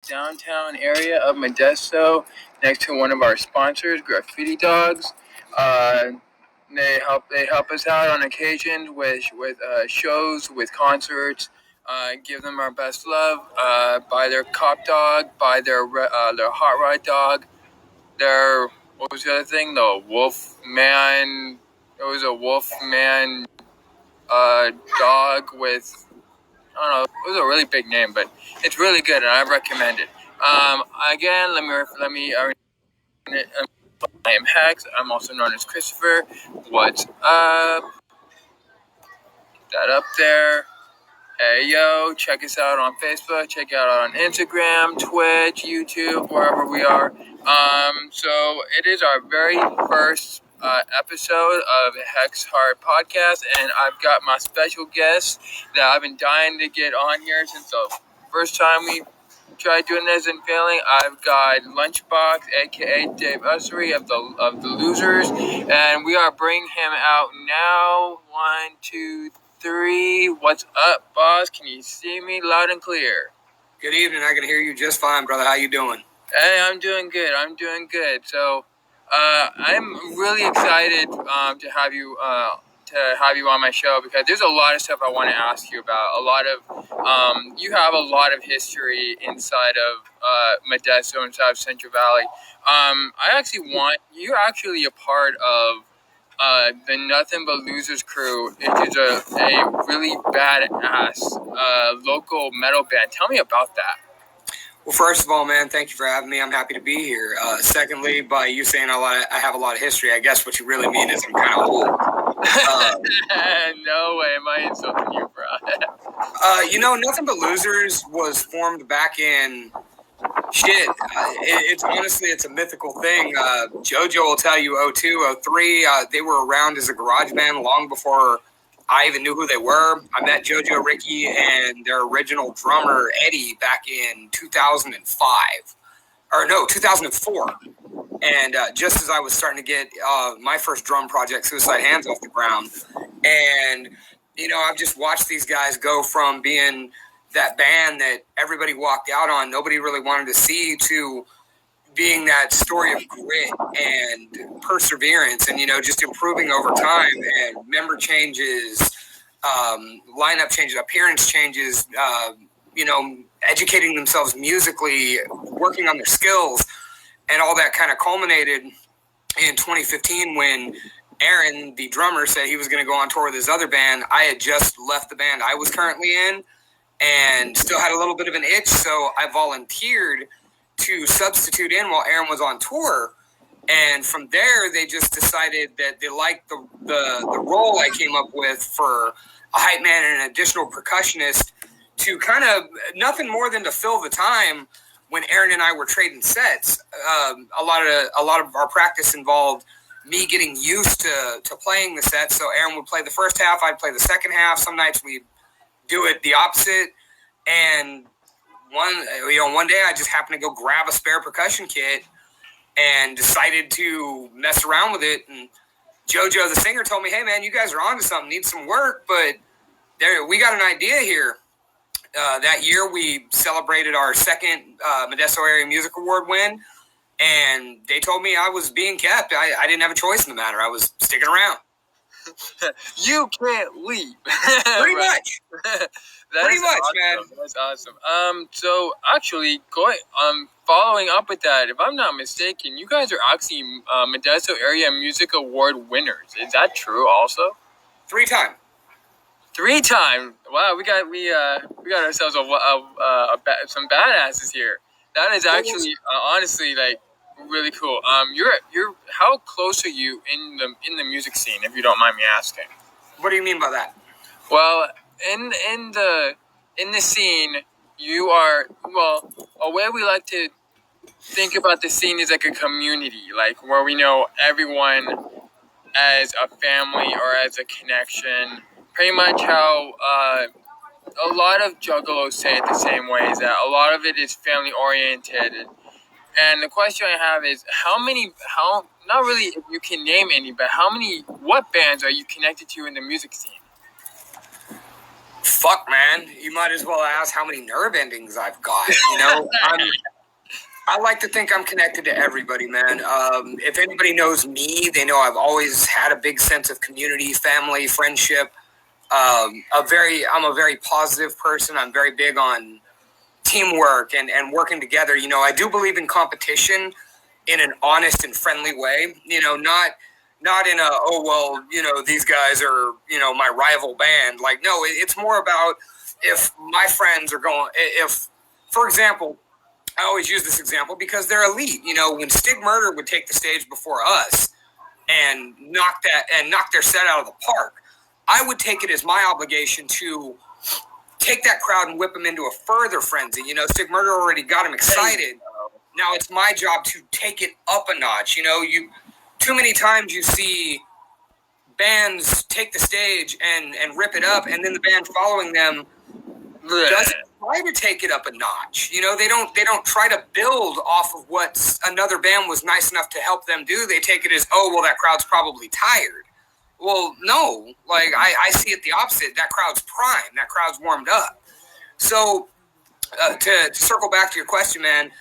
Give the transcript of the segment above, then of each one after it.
downtown area of Modesto, next to one of our sponsors, Graffiti Dogs. They help us out on occasion with shows, with concerts. Give them our best love. Buy their cop dog, buy their hot rod dog. Their, what was the other thing? The wolf man. It was a wolf man dog with, I don't know. It was a really big name, but it's really good, and I recommend it. Again, let me. I am Hex. I'm also known as Christopher. What's up? That up there. Hey, yo, check us out on Facebook. Check out on Instagram, Twitch, YouTube, wherever we are. So it is our very first episode of HexHeart Podcast, and I've got my special guest that I've been dying to get on here since the first time we tried doing this and failing. I've got Lunchbox, aka Dave Ussery of the Losers, and we are bringing him out now. 1, 2, 3. What's up, boss? Can you see me loud and clear? Good evening. I can hear you just fine, brother. How you doing? Hey, I'm doing good. So, I'm really excited to have you on my show, because there's a lot of stuff I want to ask you about. You have a lot of history inside of Modesto, inside of Central Valley. You're actually a part of the Nothing But Losers crew, which is a really badass local metal band. Tell me about that. Well, first of all, man, thank you for having me. I'm happy to be here. Secondly, by you saying I have a lot of history, I guess what you really mean is I'm kind of old. No way am I insulting you, bro. Nothing But Losers was formed back in it's a mythical thing. JoJo will tell you 02, 03, they were around as a garage band long before I even knew who they were. I met JoJo, Ricky, and their original drummer, Eddie, back in 2004. And just as I was starting to get my first drum project, Suicide Hands, off the ground. And, I've just watched these guys go from being that band that everybody walked out on, nobody really wanted to see, to being that story of grit and perseverance and, just improving over time, and member changes, lineup changes, appearance changes, educating themselves musically, working on their skills, and all that kind of culminated in 2015 when Aaron, the drummer, said he was going to go on tour with his other band. I had just left the band I was currently in and still had a little bit of an itch, so I volunteered to substitute in while Aaron was on tour. And from there, they just decided that they liked the role I came up with for a hype man and an additional percussionist, to kind of nothing more than to fill the time when Aaron and I were trading sets. A lot of our practice involved me getting used to playing the set. So Aaron would play the first half, I'd play the second half. Some nights we'd do it the opposite. And one day I just happened to go grab a spare percussion kit and decided to mess around with it. And JoJo, the singer, told me, "Hey man, you guys are onto something, need some work, but we got an idea here." That year we celebrated our second Modesto Area Music Award win, and they told me I was being kept. I didn't have a choice in the matter. I was sticking around. You can't leave. Pretty much. Pretty much, awesome, man. That's awesome. So actually, following up with that, if I'm not mistaken, you guys are actually Modesto Area Music Award winners. Is that true? Also, 3 times. 3 times. Wow, we got ourselves some badasses here. That is actually honestly like really cool. You're how close are you in the music scene, if you don't mind me asking? What do you mean by that? Well, in the scene, you are, well, a way we like to think about the scene is like a community, like where we know everyone as a family or as a connection. Pretty much how a lot of Juggalos say it the same way, is that a lot of it is family oriented. And the question I have is, not really if you can name any, but what bands are you connected to in the music scene? Fuck, man. You might as well ask how many nerve endings I've got. I like to think I'm connected to everybody, man. If anybody knows me, they know I've always had a big sense of community, family, friendship. I'm a very positive person. I'm very big on teamwork and working together. I do believe in competition in an honest and friendly way. Not in a, these guys are, my rival band. Like, no, it's more about if my friends are going, if, for example, I always use this example because they're elite. When Stig Murder would take the stage before us and knock their set out of the park, I would take it as my obligation to take that crowd and whip them into a further frenzy. Stig Murder already got them excited. Now it's my job to take it up a notch. Too many times you see bands take the stage and rip it up, and then the band following them doesn't try to take it up a notch. They don't try to build off of what another band was nice enough to help them do. They take it as, oh, well, that crowd's probably tired. Well, no, like I see it the opposite. That crowd's prime. That crowd's warmed up. So to circle back to your question, man,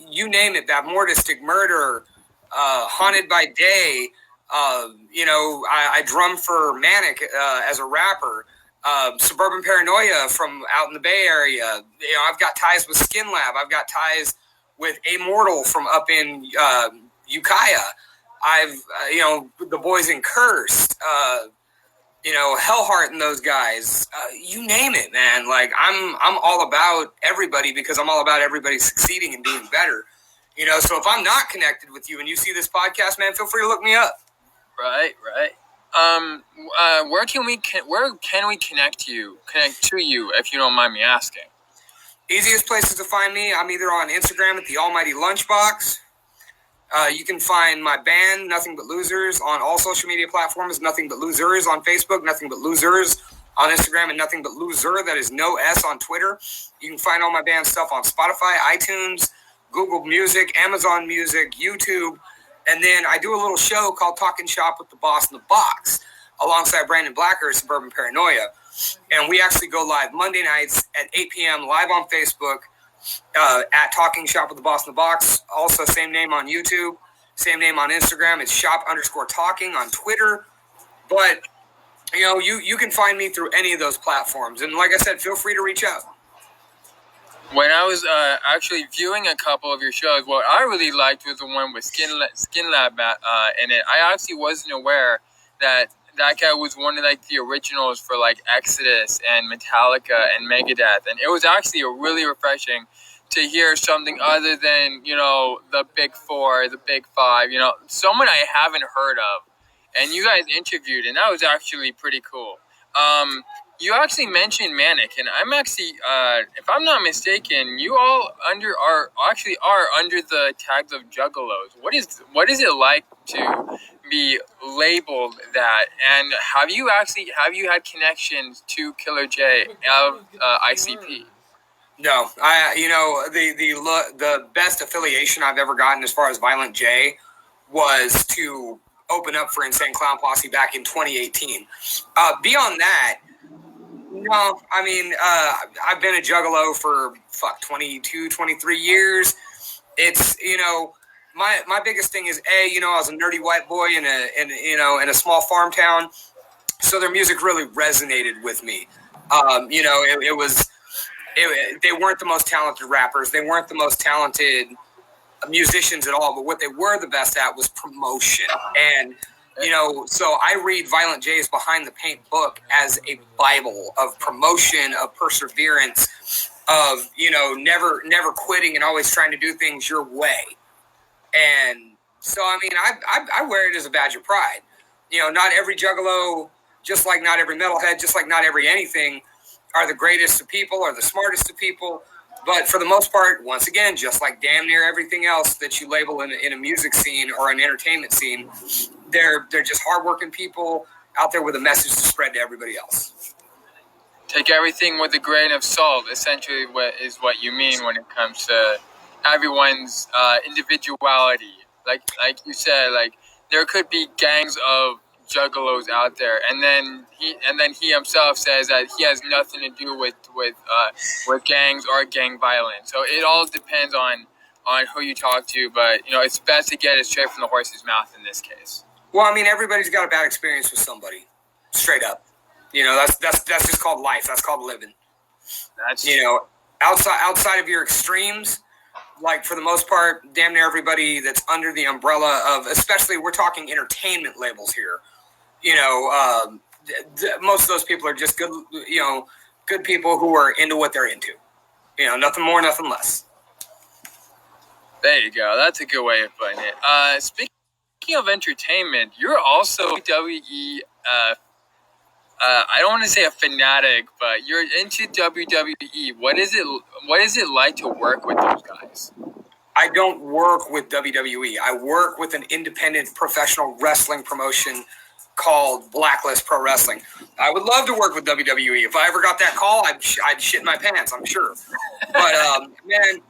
you name it, Bad Mortis, Stig Murder, Haunted by Day. I drum for Manic as a rapper. Suburban Paranoia from out in the Bay Area. I've got ties with Skin Lab. I've got ties with Immortal from up in Ukiah. I've, the boys in Cursed, Hellheart and those guys, you name it, man. Like I'm all about everybody because I'm all about everybody succeeding and being better. So if I'm not connected with you and you see this podcast, man, feel free to look me up. Right. Where can we connect to you if you don't mind me asking? Easiest places to find me, I'm either on Instagram at the Almighty Lunchbox. You can find my band, Nothing But Losers, on all social media platforms. Nothing But Losers on Facebook, Nothing But Losers on Instagram, and Nothing But Loser, that is no S, on Twitter. You can find all my band stuff on Spotify, iTunes, Google Music, Amazon Music, YouTube. And then I do a little show called Talking Shop with the Boss in the Box alongside Brandon Blacker of Suburban Paranoia. And we actually go live Monday nights at 8 p.m. live on Facebook at Talking Shop with the Boss in the Box. Also, same name on YouTube, same name on Instagram. It's shop_talking on Twitter. But, you can find me through any of those platforms. And like I said, feel free to reach out. When I was actually viewing a couple of your shows, what I really liked was the one with Skin Lab in it. I actually wasn't aware that guy was one of the originals for Exodus and Metallica and Megadeth, and it was actually really refreshing to hear something other than the big four, the big five, someone I haven't heard of, and you guys interviewed, and that was actually pretty cool. You actually mentioned Manic, and I'm actually, if I'm not mistaken, you all are under the tags of Juggalos. What is it like to be labeled that? And have you had connections to Killer J of ICP? No, the best affiliation I've ever gotten as far as Violent J was to open up for Insane Clown Posse back in 2018. Beyond that, no, I mean, I've been a Juggalo for 22, 23 years. It's, my biggest thing is I was a nerdy white boy in a small farm town. So their music really resonated with me. They weren't the most talented rappers. They weren't the most talented musicians at all, but what they were the best at was promotion. And so I read Violent J's Behind the Paint book as a Bible of promotion, of perseverance, of, never quitting and always trying to do things your way. And so, I mean, I wear it as a badge of pride. Not every Juggalo, just like not every metalhead, just like not every anything, are the greatest of people or the smartest of people. But for the most part, once again, just like damn near everything else that you label in a music scene or an entertainment scene, they're just hardworking people out there with a message to spread to everybody else. Take everything with a grain of salt, essentially what you mean when it comes to everyone's individuality. Like you said, there could be gangs of juggalos out there, and then he himself says that he has nothing to do with gangs or gang violence. So it all depends on who you talk to, but it's best to get it straight from the horse's mouth in this case. Well, I mean, everybody's got a bad experience with somebody, straight up. That's just called life. That's called living. That's outside of your extremes, like for the most part, damn near everybody that's under the umbrella of, especially we're talking entertainment labels here. Most of those people are just good, good people who are into what they're into. Nothing more, nothing less. There you go. That's a good way of putting it. Speaking of entertainment, you're also WWE. I don't want to say a fanatic, but you're into WWE. What is it like to work with those guys? I don't work with WWE. I work with an independent professional wrestling promotion called Blacklist Pro Wrestling. I would love to work with WWE. If I ever got that call, I'd shit my pants, I'm sure. But, man,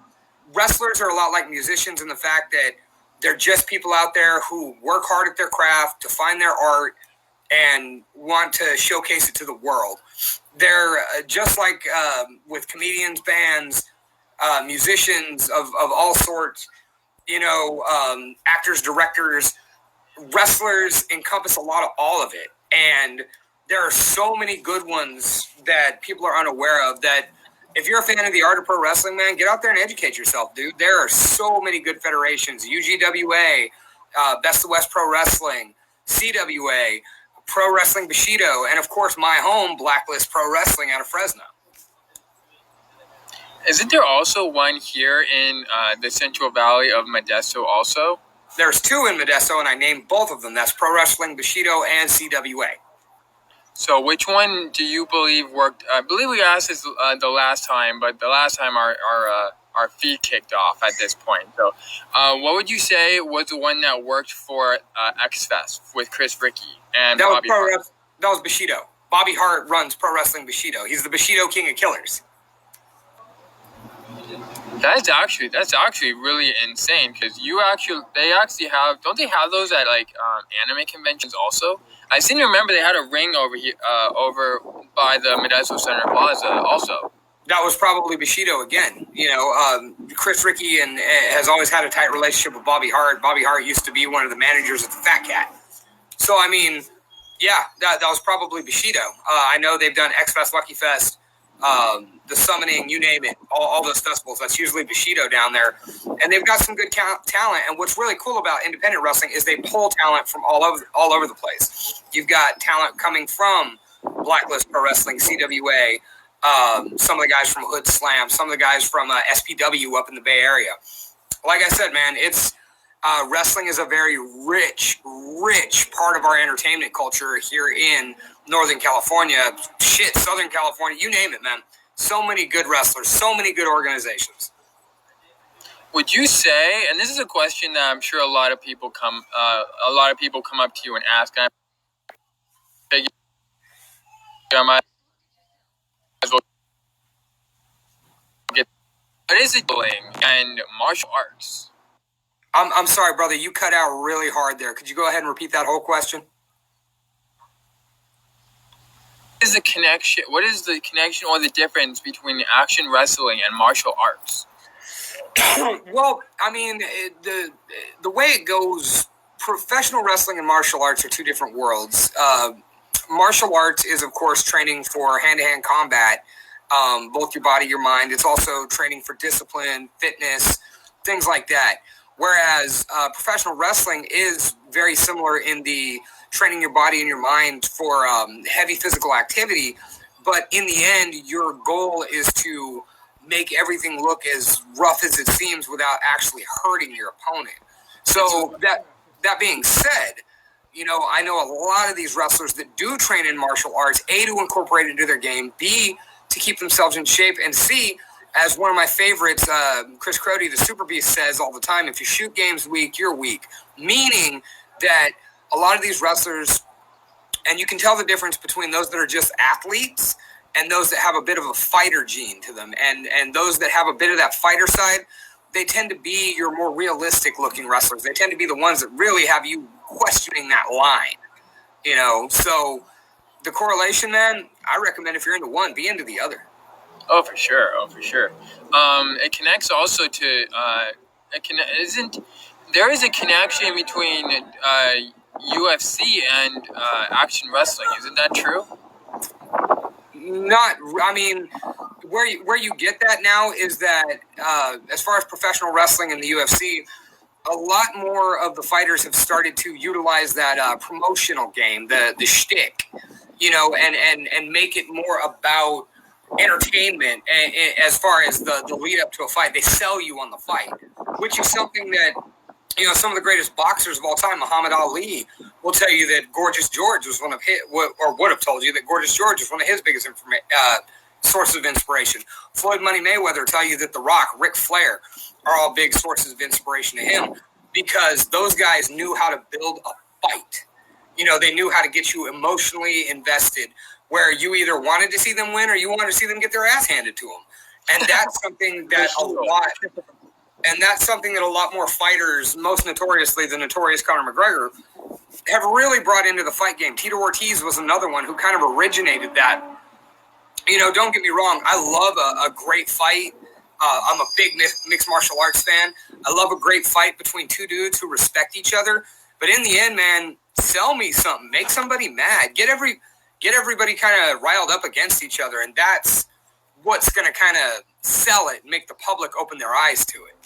wrestlers are a lot like musicians in the fact that they're just people out there who work hard at their craft to find their art and want to showcase it to the world. They're just like with comedians, bands, musicians of all sorts, actors, directors, wrestlers encompass a lot of all of it. And there are so many good ones that people are unaware of that if you're a fan of the art of pro wrestling, man, get out there and educate yourself, dude. There are so many good federations. UGWA, Best of the West Pro Wrestling, CWA, Pro Wrestling Bushido, and of course my home, Blacklist Pro Wrestling out of Fresno. Isn't there also one here in the Central Valley of Modesto also? There's two in Modesto, and I named both of them. That's Pro Wrestling Bushido and CWA. So which one do you believe worked? I believe we asked this the last time, but the last time our feed kicked off at this point. So what would you say was the one that worked for X-Fest with Chris Ricky and Bobby Hart? That was Bushido. Bobby Hart runs Pro Wrestling Bushido. He's the Bushido King of Killers. That's actually really insane because they actually have, don't they have those at like anime conventions also? I seem to remember they had a ring over here over by the Modesto Center Plaza also. That was probably Bushido again. Chris Ricky has always had a tight relationship with Bobby Hart. Bobby Hart used to be one of the managers at the Fat Cat. So I mean, yeah, that was probably Bushido. I know they've done X-Fest, Lucky Fest, the Summoning, you name it, all those festivals. That's usually Bushido down there. And they've got some good talent. And what's really cool about independent wrestling is they pull talent from all over the place. You've got talent coming from Blacklist Pro Wrestling, CWA, some of the guys from Hood Slam, some of the guys from SPW up in the Bay Area. Like I said, man, it's wrestling is a very rich part of our entertainment culture here in Northern California. Shit, Southern California, you name it, man. So many good wrestlers, so many good organizations. Would you say, and this is a question that I'm sure a lot of people come up to you and ask, and I might as well get, what is it doing and martial arts? I'm sorry, brother, you cut out really hard there. Could you go ahead and repeat that whole question? What is the connection or the difference between action wrestling and martial arts? Well, I mean, the way it goes, professional wrestling and martial arts are two different worlds. Martial arts is, of course, training for hand-to-hand combat, both your body, your mind. It's also training for discipline, fitness, things like that. Whereas professional wrestling is very similar in the training your body and your mind for heavy physical activity. But in the end, your goal is to make everything look as rough as it seems without actually hurting your opponent. So that being said, I know a lot of these wrestlers that do train in martial arts, A, to incorporate it into their game, B, to keep themselves in shape, and C, as one of my favorites, Chris Crody, the Super Beast, says all the time, if you shoot games weak, you're weak. Meaning that a lot of these wrestlers, and you can tell the difference between those that are just athletes and those that have a bit of a fighter gene to them. And those that have a bit of that fighter side, they tend to be your more realistic looking wrestlers. They tend to be the ones that really have you questioning that line. So the correlation, man, I recommend if you're into one, be into the other. Oh, for sure. It connects also to there is a connection between UFC and action wrestling. Isn't that true? Where you get that now is that as far as professional wrestling in the UFC, a lot more of the fighters have started to utilize that promotional game, the shtick, and make it more about entertainment. And as far as the lead up to a fight, they sell you on the fight, which is something that some of the greatest boxers of all time, Muhammad Ali, will tell you that Gorgeous George was one of his, or would have told you that Gorgeous George was one of his biggest sources of inspiration. Floyd Money Mayweather will tell you that The Rock, Ric Flair, are all big sources of inspiration to him because those guys knew how to build a fight. They knew how to get you emotionally invested, where you either wanted to see them win or you wanted to see them get their ass handed to them. And that's something that a lot more fighters, most notoriously the notorious Conor McGregor, have really brought into the fight game. Tito Ortiz was another one who kind of originated that. Don't get me wrong, I love a great fight. I'm a big mixed martial arts fan. I love a great fight between two dudes who respect each other. But in the end, man, sell me something. Make somebody mad. Get everybody kind of riled up against each other. And that's what's going to kind of sell it and make the public open their eyes to it.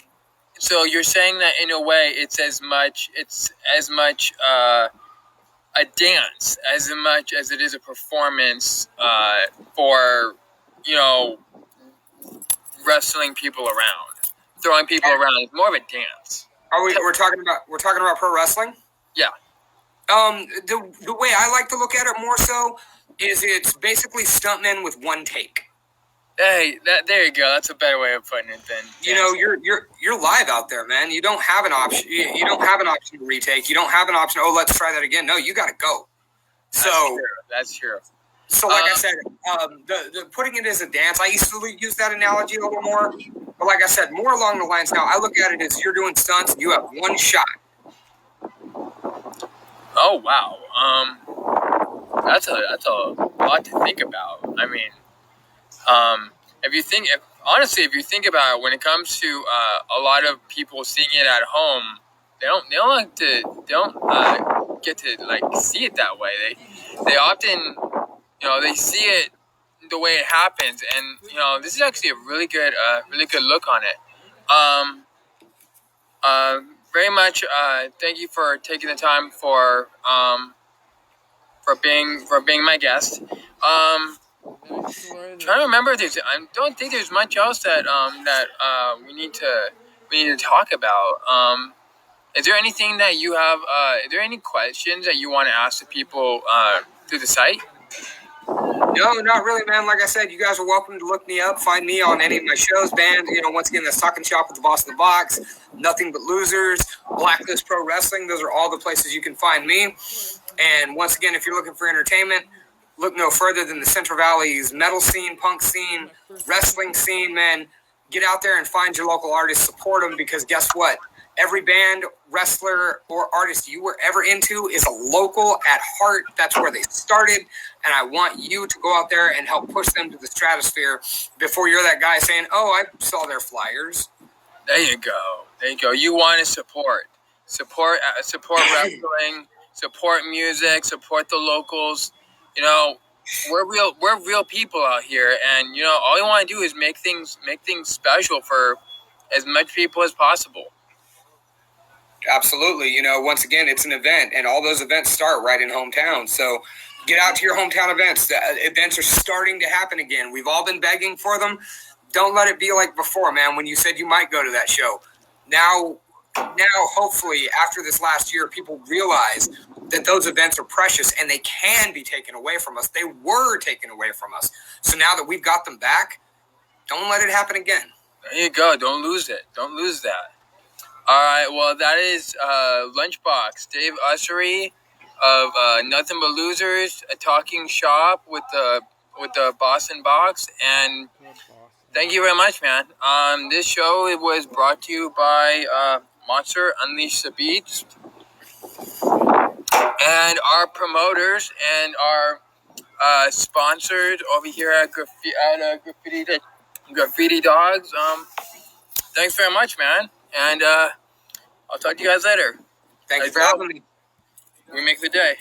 So you're saying that in a way it's as much a dance as much as it is a performance for wrestling people around, throwing people around. It's more of a dance. We're talking about pro wrestling? Yeah. The way I like to look at it more so is it's basically stuntmen with one take. Hey, there you go. That's a better way of putting it. Then you're live out there, man. You don't have an option. You don't have an option to retake. You don't have an option. Oh, let's try that again. No, you got to go. That's true. So, like I said, the putting it as a dance, I used to use that analogy a little more. But like I said, more along the lines now, I look at it as you're doing stunts and you have one shot. Oh, wow. That's a lot to think about. I mean, if you think about it, when it comes to a lot of people seeing it at home, they don't get to like see it that way. They often, they see it the way it happens, and this is actually a really good look on it. Very much. Thank you for taking the time for being my guest. Trying to remember if I don't think there's much else that we need to talk about. Is there anything that you have? Are there any questions that you want to ask the people through the site? No, not really, man. Like I said, you guys are welcome to look me up, find me on any of my shows, band. Once again, that's Talking Shop with the Boss of the Box, Nothing But Losers, Blacklist Pro Wrestling. Those are all the places you can find me. And once again, if you're looking for entertainment, look no further than the Central Valley's metal scene, punk scene, wrestling scene, man. Get out there and find your local artists, support them, because guess what? Every band, wrestler, or artist you were ever into is a local at heart. That's where they started, and I want you to go out there and help push them to the stratosphere before you're that guy saying, oh, I saw their flyers. There you go. You want to support wrestling, support music, support the locals. We're real people out here, and all we want to do is make things special for as much people as possible. Absolutely. Once again, it's an event, and all those events start right in hometown. So get out to your hometown events. The events are starting to happen again. We've all been begging for them. Don't let it be like before, man, when you said you might go to that show. Now, hopefully, after this last year, people realize that those events are precious and they can be taken away from us. They were taken away from us. So now that we've got them back, don't let it happen again. There you go. Don't lose it. Don't lose that. All right. Well, that is Lunchbox, Dave Ussery of Nothing But Losers, a talking shop with the Boston Box, and thank you very much, man. This show was brought to you by Monster Unleash the Beast. and our promoters and our sponsored over here at Graffiti Dogs. Thanks very much, man. And I'll talk to you guys later. Thank you for having me. We make the day.